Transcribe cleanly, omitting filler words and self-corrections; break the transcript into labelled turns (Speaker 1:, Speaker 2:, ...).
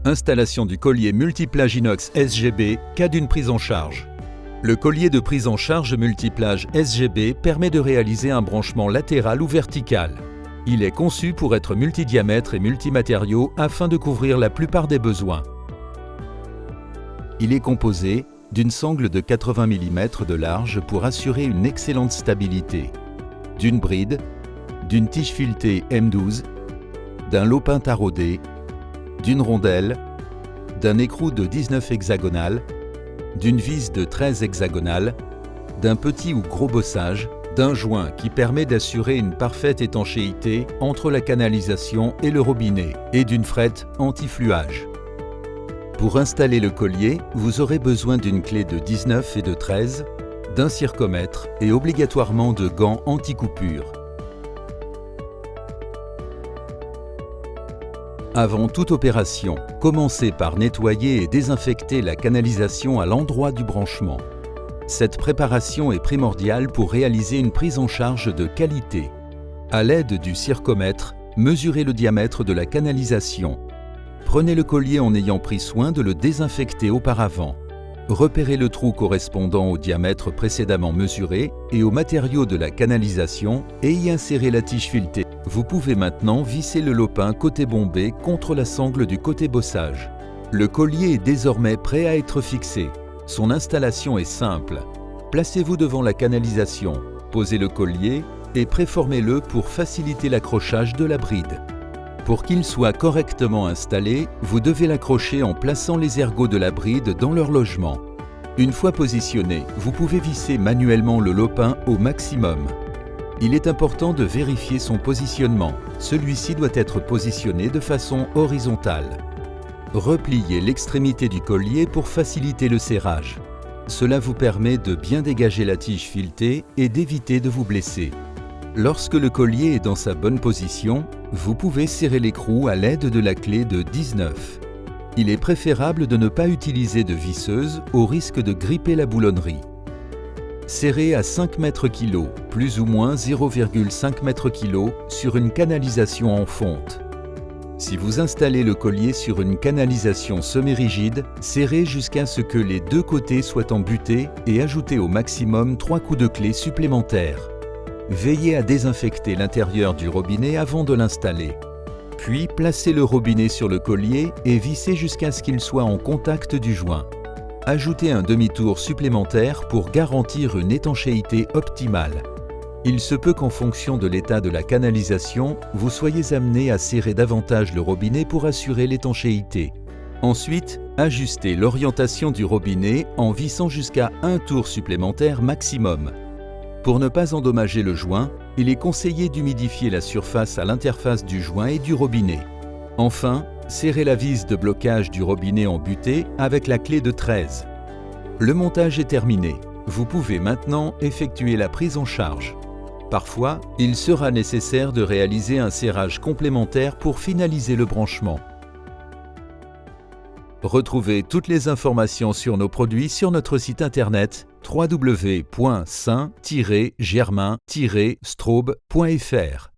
Speaker 1: Installation du collier multiplage inox SGB, cas d'une prise en charge. Le collier de prise en charge multiplage SGB permet de réaliser un branchement latéral ou vertical. Il est conçu pour être multidiamètre et multimatériaux afin de couvrir la plupart des besoins. Il est composé d'une sangle de 80 mm de large pour assurer une excellente stabilité, d'une bride, d'une tige filetée M12, d'un lopin taraudé, d'une rondelle, d'un écrou de 19 hexagonal, d'une vis de 13 hexagonale, d'un petit ou gros bossage, d'un joint qui permet d'assurer une parfaite étanchéité entre la canalisation et le robinet et d'une frette anti-fluage. Pour installer le collier, vous aurez besoin d'une clé de 19 et de 13, d'un circomètre et obligatoirement de gants anti-coupure. Avant toute opération, commencez par nettoyer et désinfecter la canalisation à l'endroit du branchement. Cette préparation est primordiale pour réaliser une prise en charge de qualité. À l'aide du circomètre, mesurez le diamètre de la canalisation. Prenez le collier en ayant pris soin de le désinfecter auparavant. Repérez le trou correspondant au diamètre précédemment mesuré et au matériau de la canalisation et y insérez la tige filetée. Vous pouvez maintenant visser le lopin côté bombé contre la sangle du côté bossage. Le collier est désormais prêt à être fixé. Son installation est simple. Placez-vous devant la canalisation, posez le collier et préformez-le pour faciliter l'accrochage de la bride. Pour qu'il soit correctement installé, vous devez l'accrocher en plaçant les ergots de la bride dans leur logement. Une fois positionné, vous pouvez visser manuellement le lopin au maximum. Il est important de vérifier son positionnement. Celui-ci doit être positionné de façon horizontale. Repliez l'extrémité du collier pour faciliter le serrage. Cela vous permet de bien dégager la tige filetée et d'éviter de vous blesser. Lorsque le collier est dans sa bonne position, vous pouvez serrer l'écrou à l'aide de la clé de 19. Il est préférable de ne pas utiliser de visseuse au risque de gripper la boulonnerie. Serrez à 5 m/kg, plus ou moins 0,5 m/kg sur une canalisation en fonte. Si vous installez le collier sur une canalisation semi-rigide, serrez jusqu'à ce que les deux côtés soient embutés et ajoutez au maximum 3 coups de clé supplémentaires. Veillez à désinfecter l'intérieur du robinet avant de l'installer. Puis, placez le robinet sur le collier et vissez jusqu'à ce qu'il soit en contact du joint. Ajoutez un demi-tour supplémentaire pour garantir une étanchéité optimale. Il se peut qu'en fonction de l'état de la canalisation, vous soyez amené à serrer davantage le robinet pour assurer l'étanchéité. Ensuite, ajustez l'orientation du robinet en vissant jusqu'à un tour supplémentaire maximum. Pour ne pas endommager le joint, il est conseillé d'humidifier la surface à l'interface du joint et du robinet. Enfin, serrez la vis de blocage du robinet en butée avec la clé de 13. Le montage est terminé. Vous pouvez maintenant effectuer la prise en charge. Parfois, il sera nécessaire de réaliser un serrage complémentaire pour finaliser le branchement. Retrouvez toutes les informations sur nos produits sur notre site internet www.saint-germain-straube.fr.